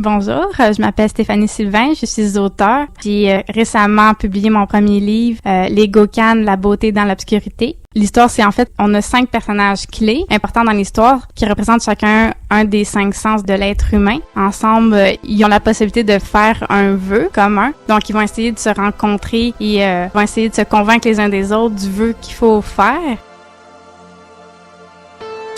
Bonjour, je m'appelle Stéphanie Sylvain, je suis auteure. J'ai récemment publié mon premier livre, Les Gocanes, la beauté dans l'obscurité. L'histoire, c'est en fait, on a 5 personnages clés importants dans l'histoire qui représentent chacun un des 5 sens de l'être humain. Ensemble, ils ont la possibilité de faire un vœu commun. Donc, ils vont essayer de se rencontrer et vont essayer de se convaincre les uns des autres du vœu qu'il faut faire.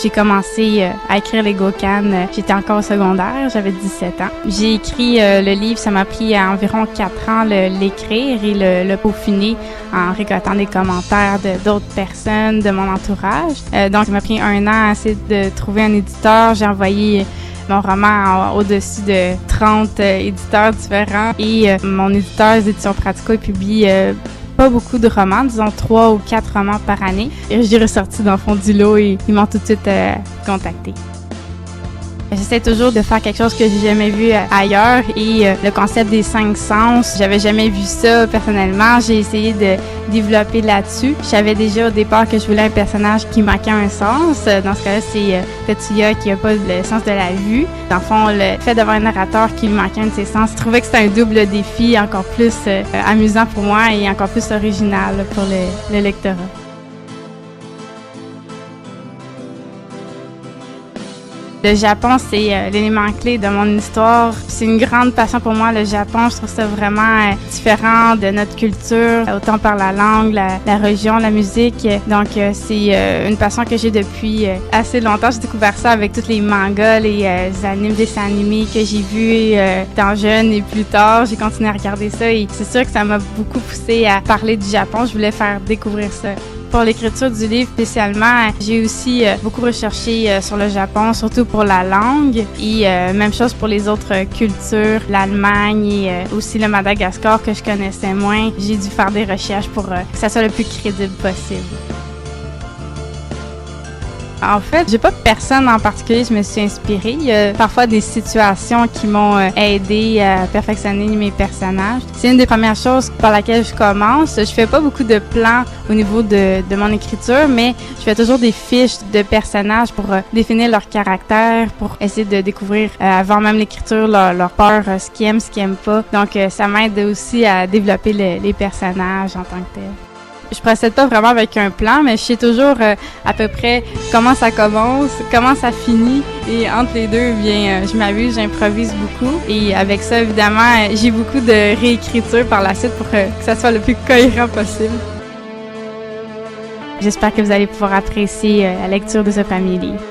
J'ai commencé à écrire les Gocanes, j'étais encore au secondaire, j'avais 17 ans. J'ai écrit le livre, ça m'a pris environ 4 ans l'écrire et le peaufiner en récoltant des commentaires d'autres personnes, de mon entourage. Donc, ça m'a pris 1 an à essayer de trouver un éditeur. J'ai envoyé mon roman au-dessus de 30 éditeurs différents et mon éditeur, les Éditions Pratico, il publie pas beaucoup de romans, disons 3 ou 4 romans par année. Et j'ai ressorti dans le fond du lot et ils m'ont tout de suite contacté. J'essaie toujours de faire quelque chose que j'ai jamais vu ailleurs et le concept des 5 sens, j'avais jamais vu ça personnellement. J'ai essayé de développer là-dessus. Je savais déjà au départ que je voulais un personnage qui manquait un sens. Dans ce cas-là, c'est Tetsuya qui a pas le sens de la vue. Dans le fond, le fait d'avoir un narrateur qui lui manquait un de ses sens, je trouvais que c'était un double défi encore plus amusant pour moi et encore plus original pour le lectorat. Le Japon, c'est l'élément clé de mon histoire. C'est une grande passion pour moi, le Japon. Je trouve ça vraiment différent de notre culture, autant par la langue, la religion, la musique. Donc, c'est une passion que j'ai depuis assez longtemps. J'ai découvert ça avec tous les mangas, les animes, dessins animés que j'ai vus étant jeune et plus tard. J'ai continué à regarder ça et c'est sûr que ça m'a beaucoup poussé à parler du Japon. Je voulais faire découvrir ça. Pour l'écriture du livre spécialement, j'ai aussi beaucoup recherché sur le Japon, surtout pour la langue et même chose pour les autres cultures, l'Allemagne et aussi le Madagascar que je connaissais moins. J'ai dû faire des recherches pour que ça soit le plus crédible possible. En fait, j'ai pas personne en particulier, je me suis inspirée. Il y a parfois des situations qui m'ont aidé à perfectionner mes personnages. C'est une des premières choses par laquelle je commence. Je fais pas beaucoup de plans au niveau de mon écriture, mais je fais toujours des fiches de personnages pour définir leur caractère, pour essayer de découvrir avant même l'écriture leur peur, ce qu'ils aiment, ce qu'ils aiment pas. Donc, ça m'aide aussi à développer les personnages en tant que tel. Je procède pas vraiment avec un plan, mais je sais toujours à peu près comment ça commence, comment ça finit. Et entre les deux, bien, je m'amuse, j'improvise beaucoup. Et avec ça, évidemment, j'ai beaucoup de réécriture par la suite pour que ça soit le plus cohérent possible. J'espère que vous allez pouvoir apprécier la lecture de ce premier livre.